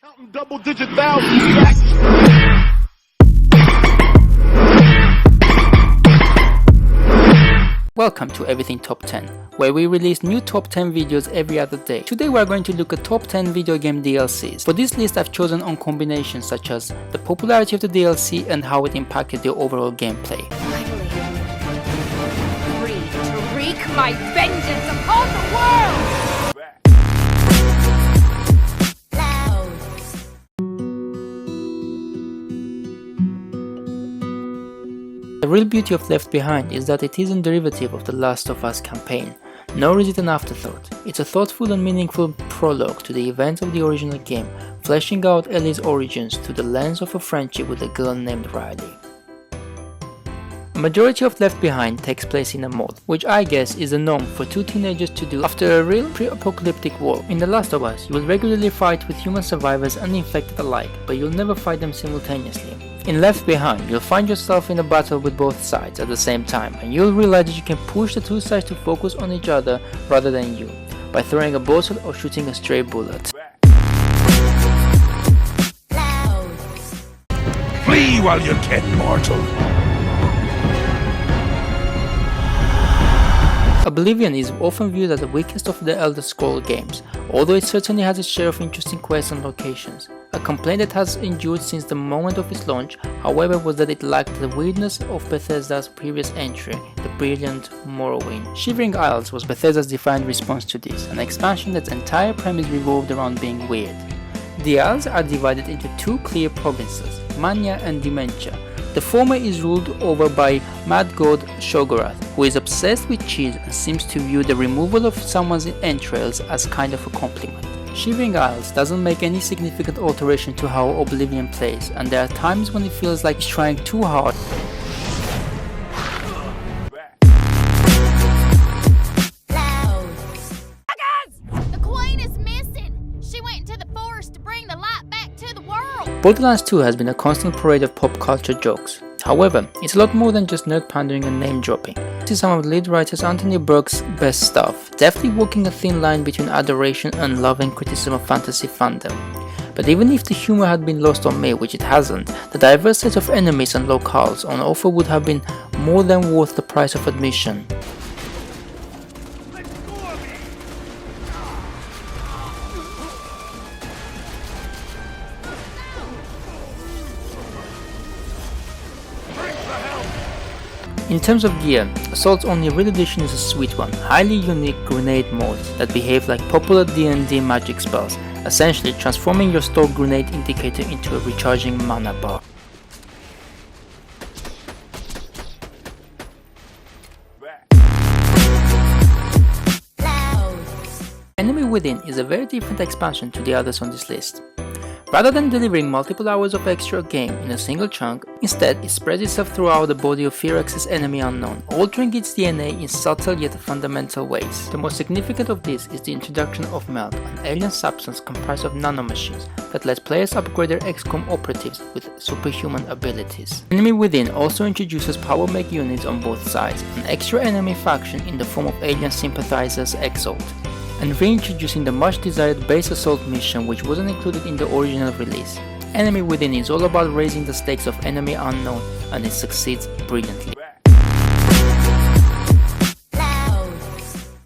Counting double-digit thousands. Welcome to Everything Top 10, where we release new top 10 videos every other day. Today we are going to look at top 10 video game DLCs. For this list I've chosen on combinations such as the popularity of the DLC and how it impacted the overall gameplay. Finally, free to wreak my vengeance upon the world! The real beauty of Left Behind is that it isn't derivative of the Last of Us campaign, nor is it an afterthought. It's a thoughtful and meaningful prologue to the events of the original game, fleshing out Ellie's origins through the lens of a friendship with a girl named Riley. A majority of Left Behind takes place in a mall, which I guess is a norm for two teenagers to do after a real pre-apocalyptic war. In The Last of Us, you will regularly fight with human survivors and infected alike, but you'll never fight them simultaneously. In Left Behind, you'll find yourself in a battle with both sides at the same time, and you'll realize that you can push the two sides to focus on each other rather than you, by throwing a bottle or shooting a stray bullet. Flee while you can, mortal. Oblivion is often viewed as the weakest of the Elder Scrolls games, although it certainly has its share of interesting quests and locations. A complaint that has endured since the moment of its launch, however, was that it lacked the weirdness of Bethesda's previous entry, the brilliant Morrowind. Shivering Isles was Bethesda's defiant response to this, an expansion that's entire premise revolved around being weird. The Isles are divided into two clear provinces, Mania and Dementia. The former is ruled over by mad god Shogorath, who is obsessed with cheese and seems to view the removal of someone's entrails as kind of a compliment. Shivering Isles doesn't make any significant alteration to how Oblivion plays, and there are times when it feels like it's trying too hard. The queen is missing! She went into the forest to bring the light back to the world! Borderlands 2 has been a constant parade of pop culture jokes. However, it's a lot more than just nerd pandering and name dropping. This is some of the lead writer Anthony Burke's best stuff, deftly walking a thin line between adoration and love and criticism of fantasy fandom. But even if the humor had been lost on me, which it hasn't, the diverse set of enemies and locales on offer would have been more than worth the price of admission. In terms of gear, Assault's only real addition is a sweet one, highly unique grenade mods that behave like popular D&D magic spells, essentially transforming your stock grenade indicator into a recharging mana bar. Enemy Within is a very different expansion to the others on this list. Rather than delivering multiple hours of extra game in a single chunk, instead it spreads itself throughout the body of Fearax's enemy unknown, altering its DNA in subtle yet fundamental ways. The most significant of this is the introduction of Meld, an alien substance comprised of nanomachines that lets players upgrade their XCOM operatives with superhuman abilities. Enemy Within also introduces power mech units on both sides, an extra enemy faction in the form of alien sympathizers Exalt, and reintroducing the much desired base assault mission which wasn't included in the original release. Enemy Within is all about raising the stakes of enemy unknown, and it succeeds brilliantly.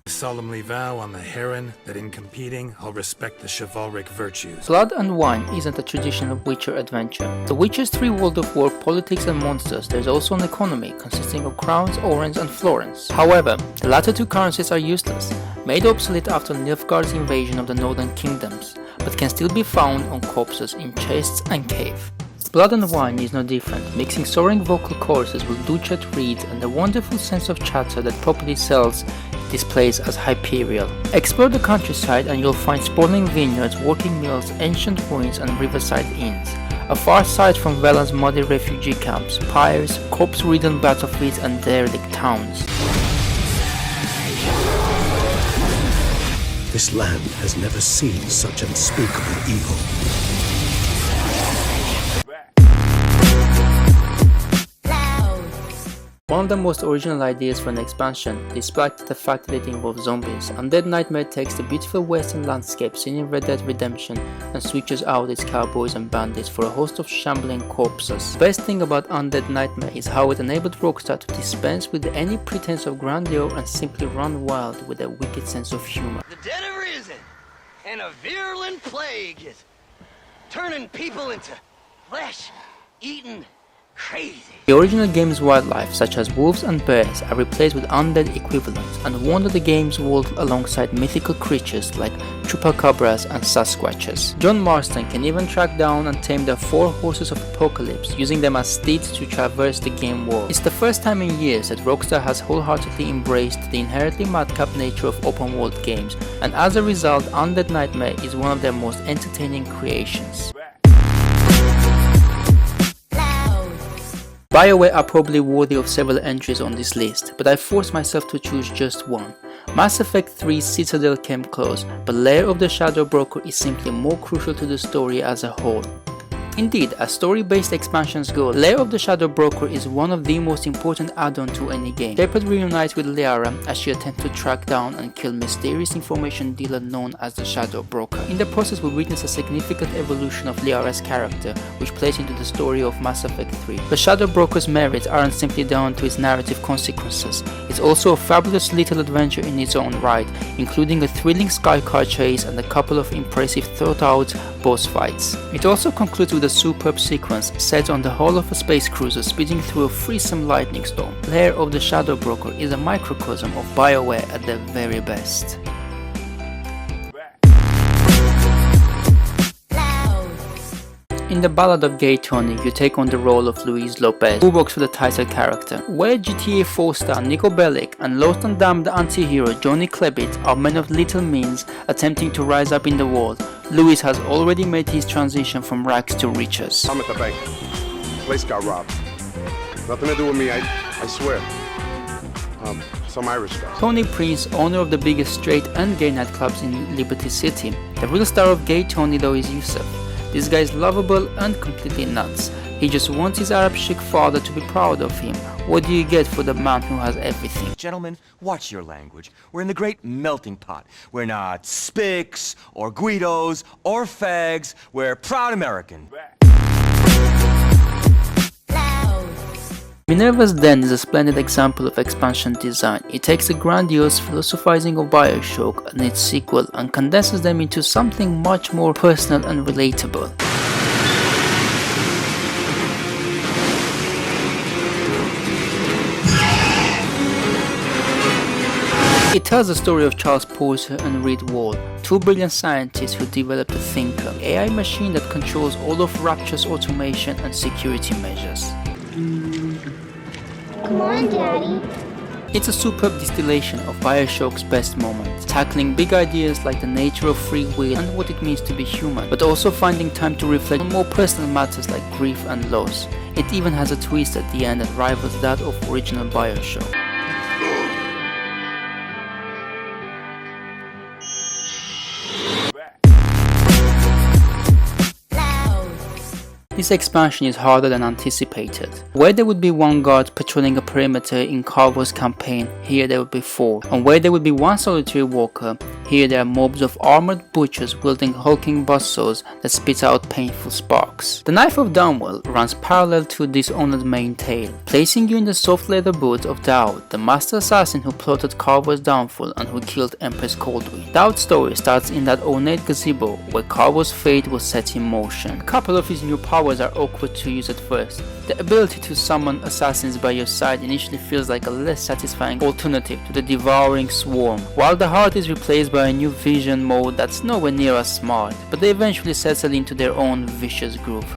I solemnly vow on the Heron that in competing I'll respect the chivalric virtues. Blood and Wine isn't a traditional Witcher adventure. The Witcher's 3 world of war, politics and monsters, there's also an economy consisting of crowns, orens and florins. However, the latter two currencies are useless, made obsolete after Nilfgaard's invasion of the Northern Kingdoms, but can still be found on corpses in chests and cave. Blood and Wine is no different, mixing soaring vocal choruses with duchat reeds and the wonderful sense of chatter that properly sells this place as Hyperial. Explore the countryside and you'll find sprawling vineyards, working mills, ancient ruins and riverside inns. A far sight from Velan's muddy refugee camps, pyres, corpse-ridden battlefields and derelict towns. This land has never seen such unspeakable evil. One of the most original ideas for an expansion, despite the fact that it involves zombies, Undead Nightmare takes the beautiful western landscape seen in Red Dead Redemption and switches out its cowboys and bandits for a host of shambling corpses. The best thing about Undead Nightmare is how it enabled Rockstar to dispense with any pretense of grandeur and simply run wild with a wicked sense of humor. The dead have risen, and a virulent plague is turning people into flesh-eating crazy. The original game's wildlife, such as wolves and bears, are replaced with undead equivalents and wander the game's world alongside mythical creatures like chupacabras and sasquatches. John Marston can even track down and tame the 4 horses of apocalypse, using them as steeds to traverse the game world. It's the first time in years that Rockstar has wholeheartedly embraced the inherently madcap nature of open world games, and as a result, Undead Nightmare is one of their most entertaining creations. BioWare are probably worthy of several entries on this list, but I forced myself to choose just one. Mass Effect 3's Citadel came close, but Lair of the Shadow Broker is simply more crucial to the story as a whole. Indeed, as story-based expansions go, Lair of the Shadow Broker is one of the most important add-on to any game. Shepard reunites with Liara as she attempts to track down and kill mysterious information dealer known as the Shadow Broker. In the process, we witness a significant evolution of Liara's character, which plays into the story of Mass Effect 3. The Shadow Broker's merits aren't simply down to its narrative consequences, it's also a fabulous little adventure in its own right, including a thrilling skycar chase and a couple of impressive thought-out boss fights. It also concludes with a superb sequence set on the hull of a space cruiser speeding through a freezing lightning storm. Lair of the Shadow Broker is a microcosm of BioWare at their very best. In the Ballad of Gay Tony, you take on the role of Luis Lopez, who works for the title character. Where GTA 4 star Nico Bellic and lost and damned anti-hero Johnny Klebit are men of little means attempting to rise up in the world, Luis has already made his transition from rags to riches. I'm at the bank. Place got robbed. Nothing to do with me, I swear. Some Irish guys. Tony Prince, owner of the biggest straight and gay nightclubs in Liberty City. The real star of Gay Tony though is Yusuf. This guy is lovable and completely nuts. He just wants his Arab chic father to be proud of him. What do you get for the man who has everything? Gentlemen, watch your language. We're in the great melting pot. We're not spics or Guidos or fags. We're proud American. Minerva's Den is a splendid example of expansion design. It takes the grandiose philosophizing of Bioshock and its sequel and condenses them into something much more personal and relatable. It tells the story of Charles Porter and Reed Wall, 2 brilliant scientists who developed a thinker, an AI machine that controls all of Rapture's automation and security measures. Come on, Daddy. It's a superb distillation of Bioshock's best moments, tackling big ideas like the nature of free will and what it means to be human, but also finding time to reflect on more personal matters like grief and loss. It even has a twist at the end that rivals that of original Bioshock. This expansion is harder than anticipated. Where there would be 1 guard patrolling a perimeter in Carver's campaign, here there would be 4. And where there would be 1 solitary walker, here there are mobs of armored butchers wielding hulking buzzsaws that spit out painful sparks. The Knife of Dunwall runs parallel to Dishonored main tale, placing you in the soft leather boots of Daud, the master assassin who plotted Carver's downfall and who killed Empress Coldwing. Daud's story starts in that ornate gazebo where Carver's fate was set in motion. A couple of his new powers are awkward to use at first. The ability to summon assassins by your side initially feels like a less satisfying alternative to the devouring swarm, while the heart is replaced by a new vision mode that's nowhere near as smart, but they eventually settle into their own vicious groove.